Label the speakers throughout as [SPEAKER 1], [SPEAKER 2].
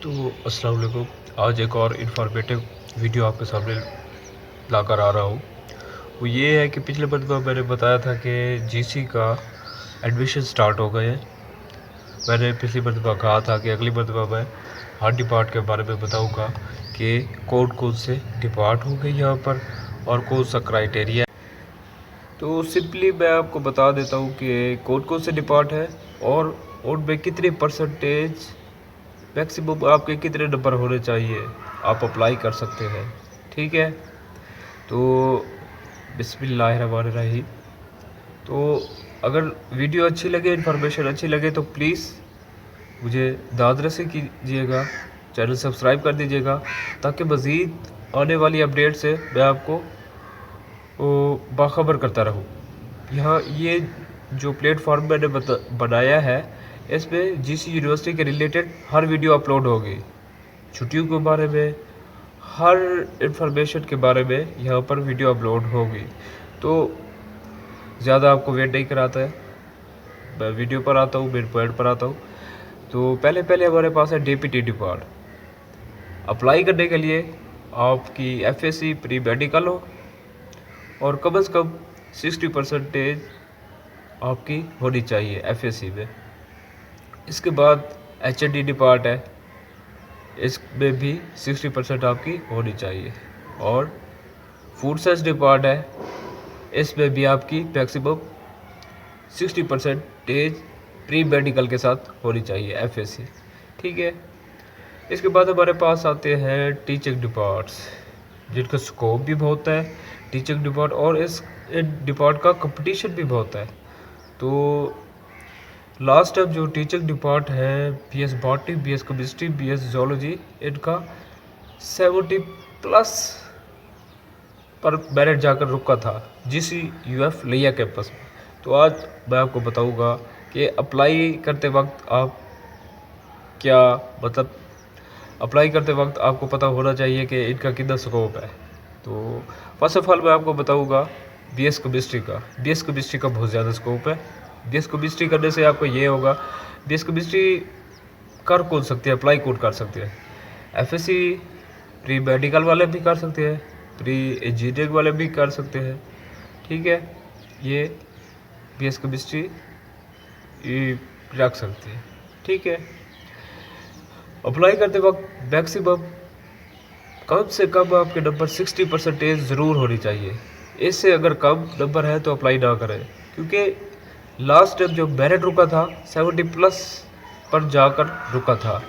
[SPEAKER 1] तो अस्सलाम वालेकुम। आज एक और इन्फॉर्मेटिव वीडियो आपके सामने लाकर आ रहा हूँ। वो ये है कि पिछले मरतबा मैंने बताया था कि जीसी का एडमिशन स्टार्ट हो गए हैं। मैंने पिछली मरतबा कहा था कि अगली मरतबा मैं हर डिपार्ट के बारे में बताऊँगा कि कौन कौन से डिपार्ट होंगे यहाँ पर और कौन सा क्राइटेरिया। तो सिंपली मैं आपको बता देता हूँ कि कौन कौन से डिपार्ट है और उनमें कितने परसेंटेज मैक्सिमम आपके कितने नंबर होने चाहिए, आप अप्लाई कर सकते हैं। ठीक है, तो बिस्मिल्लाहिर्रहमानिर्रहीम। तो अगर वीडियो अच्छी लगे, इन्फॉर्मेशन अच्छी लगे तो प्लीज़ मुझे दाद रसी कीजिएगा, चैनल सब्सक्राइब कर दीजिएगा ताकि मज़ीद आने वाली अपडेट से मैं आपको बाखबर करता रहूँ। यहाँ ये जो प्लेटफॉर्म मैंने बनाया है, इसमें जीसी यूनिवर्सिटी के रिलेटेड हर वीडियो अपलोड होगी। छुट्टियों के बारे में, हर इंफॉर्मेशन के बारे में यहाँ पर वीडियो अपलोड होगी। तो ज़्यादा आपको वेट नहीं कराता है, मैं वीडियो पर आता हूँ, मेन पॉइंट पर आता हूँ। तो पहले हमारे पास है डीपीटी डिपार्ट। अप्लाई करने के लिए आपकी एफएससी प्री मेडिकल हो और कम से कम 60% आपकी होनी चाहिए एफएससी में। इसके बाद एचएनडी डिपार्ट है, इसमें भी 60% आपकी होनी चाहिए। और फूड साइंस डिपार्ट है, इसमें भी आपकी मैक्सिमम 60% प्री मेडिकल के साथ होनी चाहिए एफएससी। ठीक है, इसके बाद हमारे पास आते हैं टीचिंग डिपार्ट्स, जिनका स्कोप भी बहुत है टीचिंग डिपार्ट, और इस डिपार्ट का कंपटीशन भी बहुत है। तो लास्ट टाइम जो टीचिंग डिपार्ट है, BS botany, BS chemistry, BS zoology, इनका 70+ पर मेरिट जाकर रुका था जीसी यूएफ लिया कैंपस में। तो आज मैं आपको बताऊंगा कि अप्लाई करते वक्त आप क्या, मतलब अप्लाई करते वक्त आपको पता होना चाहिए कि इनका कितना स्कोप है। तो फर्स्ट ऑफ ऑल मैं आपको बताऊंगा बीएस केमिस्ट्री का। बीएस केमिस्ट्री का बहुत ज़्यादा स्कोप है। बीएस केमिस्ट्री करने से आपको ये होगा, बीएस केमिस्ट्री कर कौन सकते हैं, अप्लाई कौन कर सकते हैं? एफएससी प्री मेडिकल वाले भी कर सकते हैं, प्री इंजीनियरिंग वाले भी कर सकते हैं। ठीक है, ये बीएस केमिस्ट्री रख सकते हैं। ठीक है, अप्लाई करते वक्त मैक्सिमम कम से कम आपके नंबर 60% ज़रूर होनी चाहिए। इससे अगर कम नंबर है तो अप्लाई ना करें, क्योंकि लास्ट टाइम जो मेरिट रुका था 70+ पर जाकर रुका था।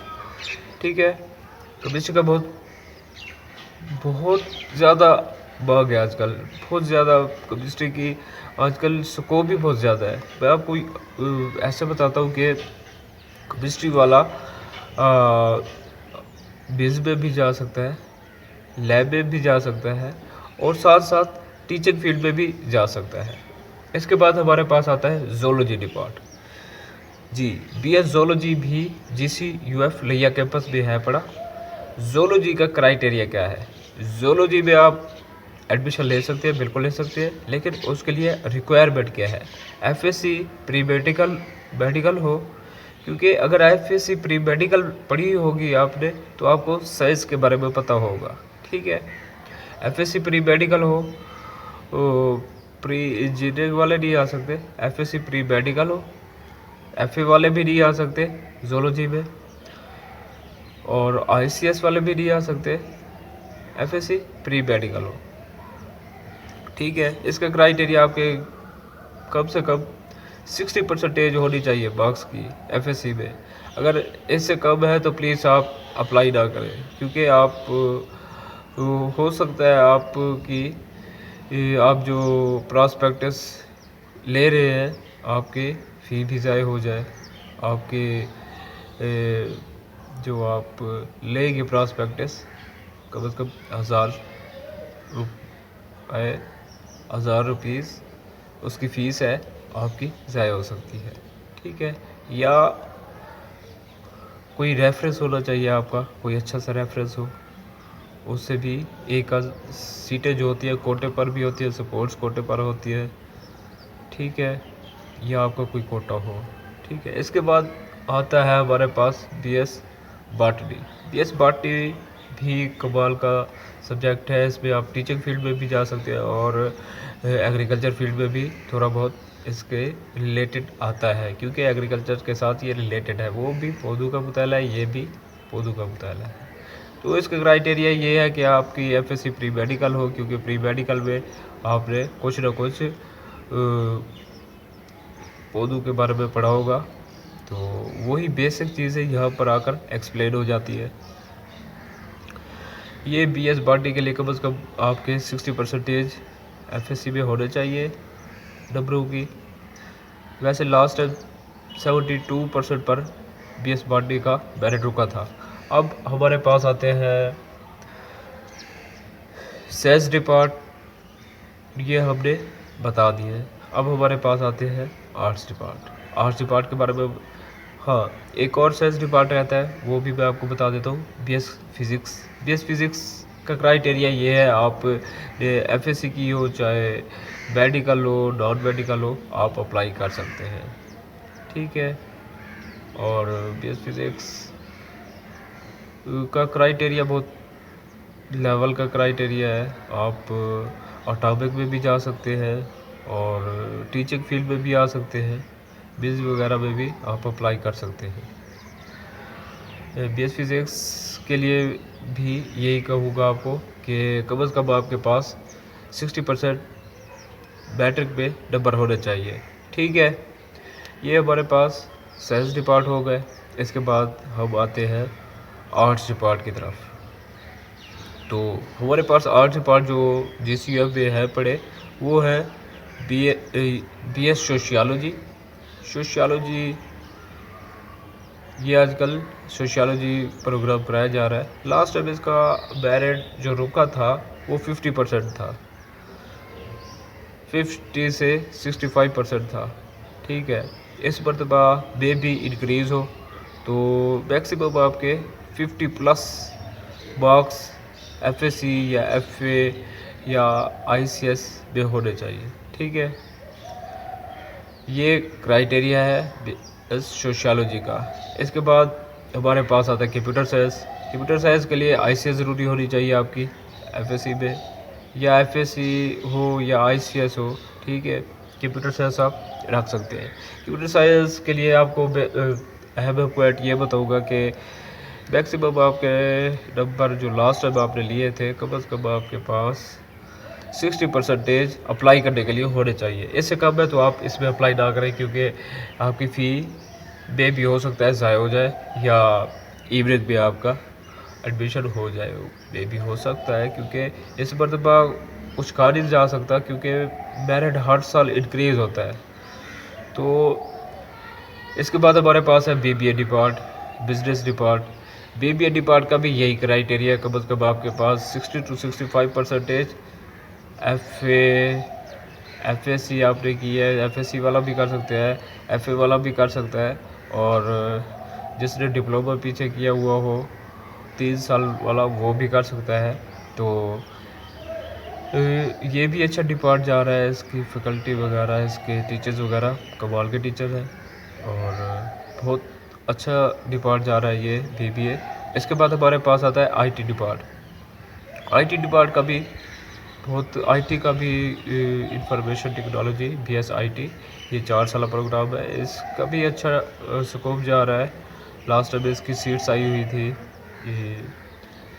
[SPEAKER 1] ठीक है, केमिस्ट्री का बहुत ज़्यादा भाग है आजकल, बहुत ज़्यादा केमिस्ट्री की आजकल स्कोप भी बहुत ज़्यादा है। मैं आपको ऐसे बताता हूँ कि केमिस्ट्री वाला बिज़ में भी जा सकता है, लैब में भी जा सकता है, और साथ साथ टीचिंग फील्ड में भी जा सकता है। इसके बाद हमारे पास आता है जोलॉजी डिपार्ट। जी, बीएस जोलॉजी भी जीसी यूएफ लिया कैंपस में है पड़ा। जोलॉजी का क्राइटेरिया क्या है? जोलॉजी में आप एडमिशन ले सकते हैं, बिल्कुल ले सकते हैं, लेकिन उसके लिए रिक्वायरमेंट क्या है? एफएससी प्री मेडिकल हो, क्योंकि अगर एफएससी प्री मेडिकल पढ़ी होगी आपने तो आपको साइंस के बारे में पता होगा। ठीक है, एफएससी प्री मेडिकल हो, प्री इंजीनियरिंग वाले नहीं आ सकते, एफएससी प्री मेडिकल हो, एफए वाले भी नहीं आ सकते जोलॉजी में, और आईसीएस वाले भी नहीं आ सकते, एफएससी प्री मेडिकल हो। ठीक है, इसका क्राइटेरिया आपके कम से कम 60% होनी चाहिए मार्क्स की एफएससी में। अगर इससे कम है तो प्लीज़ आप अप्लाई ना करें, क्योंकि आप हो सकता है आप जो प्रॉस्पेक्टस ले रहे हैं आपके फ़ी भी ज़ाय हो जाए। आपके जो आप लेंगे प्रॉस्पेक्टस, कम से कम 1000 रुपीज़ उसकी फ़ीस है, आपकी ज़ाया हो सकती है। ठीक है, या कोई रेफरेंस होना चाहिए आपका, कोई अच्छा सा रेफरेंस हो, उससे भी एक सीटें जो होती है कोटे पर भी होती है, स्पोर्ट्स कोटे पर होती है। ठीक है, या आपका कोई कोटा हो। ठीक है, इसके बाद आता है हमारे पास बीएस बॉटनी। बीएस बाटी भी कमाल का सब्जेक्ट है। इसमें आप टीचिंग फील्ड में भी जा सकते हैं और एग्रीकल्चर फील्ड में भी थोड़ा बहुत इसके रिलेटेड आता है, क्योंकि एग्रीकल्चर के साथ ये रिलेटेड है। वो भी पौधों का मुताला है, ये भी पौधों का मुताला है। तो इसका क्राइटेरिया ये है कि आपकी एफएससी प्री मेडिकल हो, क्योंकि प्री मेडिकल में आपने कुछ ना कुछ पौधों के बारे में पढ़ा होगा, तो वही बेसिक चीज़ें यहाँ पर आकर एक्सप्लेन हो जाती है। ये बीएस बाटी के लिए कम से कम आपके 60% एफएससी में होने चाहिए नंबरों की। वैसे लास्ट टाइम 72% पर बीएस बाटी का मेरिट रुका था। अब हमारे पास आते हैं सेल्स डिपार्ट, ये हमने बता दिए। अब हमारे पास आते हैं आर्ट्स डिपार्ट। आर्ट्स डिपार्ट के बारे में हाँ, एक और सेल्स डिपार्ट रहता है, वो भी मैं आपको बता देता हूँ, बीएस फिज़िक्स। बीएस फिज़िक्स का क्राइटेरिया ये है, आप एफएससी की हो चाहे मेडिकल हो नॉन मेडिकल हो, आप अप्लाई कर सकते हैं, ठीक है। और बीएस फिज़िक्स का क्राइटेरिया बहुत लेवल का क्राइटेरिया है। आप ऑटोमिक में भी जा सकते हैं और टीचिंग फील्ड में भी आ सकते हैं, बिज वगैरह में भी आप अप्लाई कर सकते हैं। बीएस फिज़िक्स के लिए भी यही कहूँगा आपको कि कम से कम आपके पास 60% मैट्रिक में नंबर होने चाहिए, ठीक है। ये हमारे पास साइंस डिपार्ट हो गए। इसके बाद हम आते हैं आर्ट्स डिपार्ट की तरफ। तो हमारे पास आर्ट्स डिपार्ट जो जीसीएफ में है पढ़े, वो है बीएस सोशियोलॉजी। सोशियोलॉजी ये आजकल सोशियोलॉजी प्रोग्राम कराया जा रहा है। लास्ट टाइम इसका मेरिट जो रुका था वो 50% था, 50 से 65% था, ठीक है। इस मरतबा में भी इंक्रीज़ हो तो मैक्सिमम आपके 50+ मार्क्स एफएससी या एफए या आईसीएस में होने चाहिए, ठीक है। ये क्राइटेरिया है सोशियोलॉजी का। इसके बाद हमारे पास आता है कंप्यूटर साइंस। कंप्यूटर साइंस के लिए आईसीएस ज़रूरी होनी चाहिए आपकी एफएससी में, या एफएससी हो या आईसीएस हो, ठीक है। कंप्यूटर साइंस आप रख सकते हैं। कंप्यूटर साइंस के लिए आपको अहम पॉइंट ये बताऊँगा कि मैक्सिमम आपके नंबर जो लास्ट टाइम आपने लिए थे, कम से कम आपके पास 60% अप्लाई करने के लिए होने चाहिए। इससे कम है तो आप इसमें अप्लाई ना करें, क्योंकि आपकी फ़ी में भी हो सकता है ज़ाया हो जाए, या इवरेज में आपका एडमिशन हो जाए में भी हो सकता है, क्योंकि इस मरतबा कुछ कहा नहीं जा सकता, क्योंकि मेरिट हर साल इंक्रीज़ होता है। तो इसके बाद हमारे पास है BBA depart, business depart. BBA depart का भी यही क्राइटेरिया है, कम से कम आपके पास 60 to 65% एफएससी आपने की है। एफएससी वाला भी कर सकते हैं, एफए वाला भी कर सकता है, और जिसने डिप्लोमा पीछे किया हुआ हो 3 साल वाला, वो भी कर सकता है। तो ये भी अच्छा डिपार्ट जा रहा है। इसकी फैकल्टी वगैरह, इसके टीचर्स वगैरह कमाल के टीचर्स हैं, और बहुत अच्छा डिपार्ट जा रहा है ये बीबीए। इसके बाद हमारे पास आता है आईटी डिपार्ट। आईटी डिपार्ट का भी बहुत, आईटी का भी इंफॉर्मेशन टेक्नोलॉजी बीएसआईटी, ये 4 साल प्रोग्राम है। इसका भी अच्छा स्कोप जा रहा है। लास्ट टाइम इसकी सीट्स आई हुई थी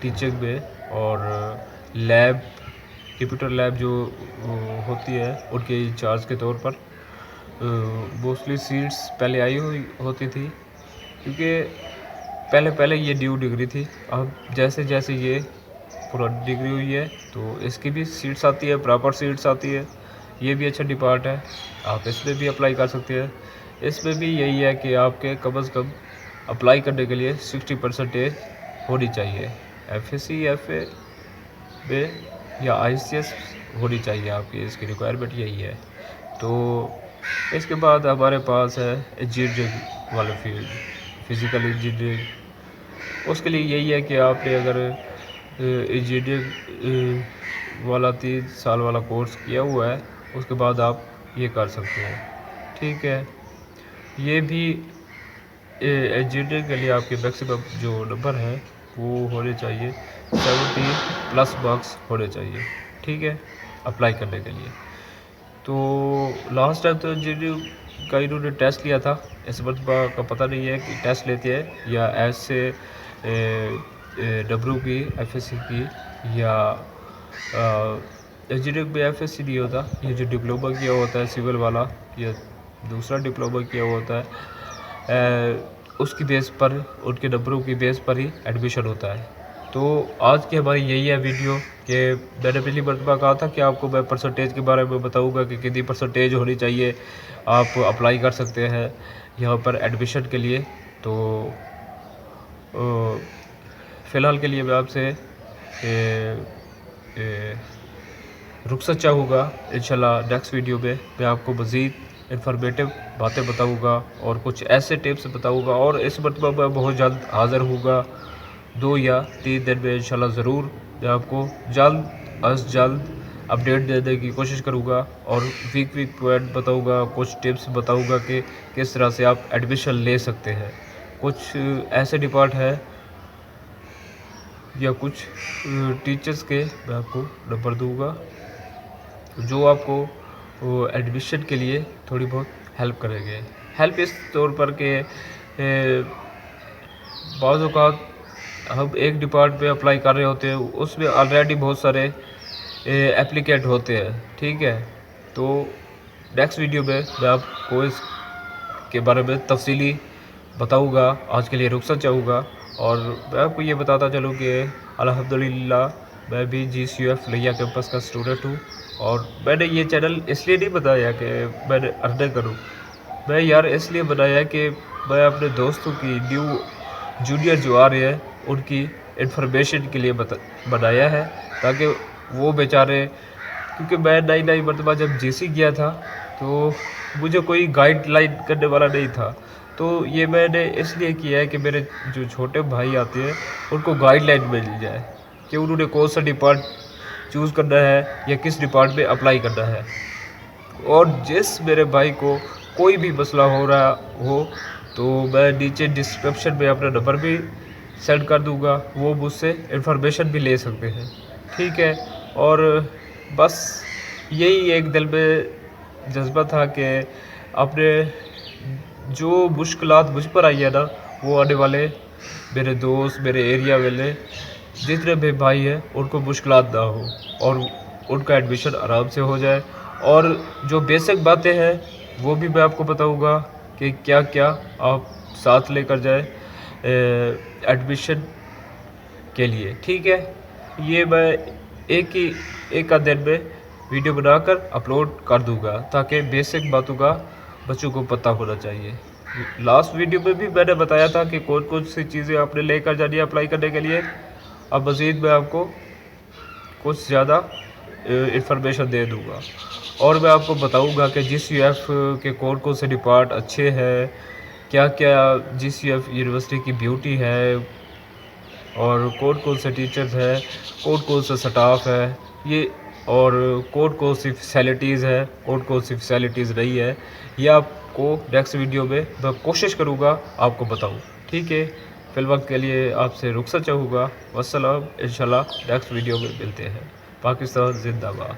[SPEAKER 1] टीचिंग में, और लैब, कंप्यूटर लैब जो होती है उनके इंचार्ज के तौर पर मोस्टली सीट्स पहले आई हुई होती थी, क्योंकि पहले ये ड्यू डिग्री थी। अब जैसे जैसे ये पुरानी डिग्री हुई है तो इसकी भी सीट्स आती है, प्रॉपर सीट्स आती है। ये भी अच्छा डिपार्ट है, आप इसमें भी अप्लाई कर सकते हैं। इसमें भी यही है कि आपके कम से कम अप्लाई करने के लिए 60% होनी चाहिए। एफएससी, एफए में या आईसीएस होनी चाहिए आपकी, इसकी रिक्वायरमेंट यही है। तो इसके बाद हमारे पास है इंजीनियरिंग वाला फील्ड, फिज़िकल इंजीनियरिंग। उसके लिए यही है कि आपने अगर इंजीनियरिंग वाला 3 साल वाला कोर्स किया हुआ है, उसके बाद आप ये कर सकते हैं, ठीक है। ये भी इंजीनियरिंग के लिए आपके मैक्सिमम जो नंबर है वो होने चाहिए 70+ मार्क्स होने चाहिए, ठीक है, अप्लाई करने के लिए। तो लास्ट टाइम तो जिनका इन्होंने टेस्ट लिया था, इस मरतबा का पता नहीं है कि टेस्ट लेते हैं या ऐसे डब्ल्यू की एफएससी की या इंजीनियरिंग में एफएससी नहीं होता, ये जो डिप्लोमा किया होता है सिविल वाला या दूसरा डिप्लोमा किया होता है, उसकी बेस पर, उनके नंबरों की बेस पर ही एडमिशन होता है। तो आज की हमारी यही है वीडियो कि मैंने पिछली मरतबा कहा था कि आपको मैं परसेंटेज के बारे में बताऊंगा कि कितनी परसेंटेज होनी चाहिए, आप अप्लाई कर सकते हैं यहाँ पर एडमिशन के लिए। तो फ़िलहाल के लिए मैं आपसे रुखसत चाहूँगा। इंशाल्लाह नेक्स्ट वीडियो में मैं आपको मज़ीद इन्फॉर्मेटिव बातें बताऊँगा और कुछ ऐसे टिप्स बताऊँगा, और इस मरतबा मैं बहुत जल्द हाज़िर होऊंगा, 2 या 3 दिन में इंशाल्लाह ज़रूर मैं आपको जल्द अज़ जल्द अपडेट देने की कोशिश करूँगा और वीक पॉइंट बताऊँगा, कुछ टिप्स बताऊँगा कि किस तरह से आप एडमिशन ले सकते हैं। कुछ ऐसे डिपार्ट है या कुछ टीचर्स के मैं आपको नंबर दूँगा जो आपको एडमिशन के लिए थोड़ी बहुत हेल्प करेंगे। हेल्प इस तौर पर कि बाज़ औक़ात हम एक डिपार्ट पे अप्लाई कर रहे होते हैं, उसमें ऑलरेडी बहुत सारे एप्लीकेंट होते हैं, ठीक है। तो नेक्स्ट वीडियो में मैं आपको इसके बारे में तफसीली बताऊंगा। आज के लिए रुखसत चाहूँगा और मैं आपको ये बताता चलूँ कि अल्हम्दुलिल्लाह मैं भी GCUF लिया कैंपस का स्टूडेंट हूँ, और मैंने ये चैनल इसलिए नहीं बताया कि मैंने अर्निंग करूँ, मैं यार इसलिए बनाया कि मैं अपने दोस्तों की न्यू जूनियर जो आ रहे हैं उनकी इन्फॉर्मेशन के लिए बनाया है, ताकि वो बेचारे, क्योंकि मैं नई मरतबा जब GC गया था तो मुझे कोई गाइडलाइन करने वाला नहीं था। तो ये मैंने इसलिए किया है कि मेरे जो छोटे भाई आते हैं उनको गाइडलाइन मिल जाए कि उन्होंने कौन सा डिपार्ट चूज़ करना है या किस डिपार्ट में अप्लाई करना है। और जिस मेरे भाई को कोई भी मसला हो रहा हो तो मैं नीचे डिस्क्रिप्शन में अपना नंबर भी सेंड कर दूंगा, वो मुझसे इन्फॉर्मेशन भी ले सकते हैं, ठीक है। और बस यही एक दिल में जज्बा था कि अपने जो मुश्किलात मुझ पर आई है ना, वो आने वाले मेरे दोस्त, मेरे एरिया वाले जितने भी भाई हैं उनको मुश्किलात ना हो और उनका एडमिशन आराम से हो जाए। और जो बेसिक बातें हैं वो भी मैं आपको बताऊंगा कि क्या क्या आप साथ लेकर जाए एडमिशन के लिए, ठीक है। ये मैं एक आध दिन में वीडियो बनाकर अपलोड कर दूंगा ताकि बेसिक बातों का बच्चों को पता होना चाहिए। लास्ट वीडियो में भी मैंने बताया था कि कौन कौन सी चीज़ें आपने लेकर जानी है अप्लाई करने के लिए। अब मज़ीद मैं आपको कुछ ज़्यादा इंफॉर्मेशन दे दूंगा और मैं आपको बताऊंगा कि GCUF के कौन से डिपार्ट अच्छे हैं, क्या क्या GCUF यूनिवर्सिटी की ब्यूटी है, और कौन से टीचर्स हैं, कौन सा स्टाफ है, ये और कौन सी फैसिलिटीज़ है, कौन सी फैसिलिटीज़ नहीं है, ये आपको नेक्स्ट वीडियो में मैं कोशिश करूँगा आपको बताऊँ, ठीक है। फ़िलवक्त के लिए आपसे रुखसत चाहूँगा। वस्सलाम, इंशाल्लाह नेक्स्ट वीडियो में मिलते हैं। पाकिस्तान जिंदाबाद।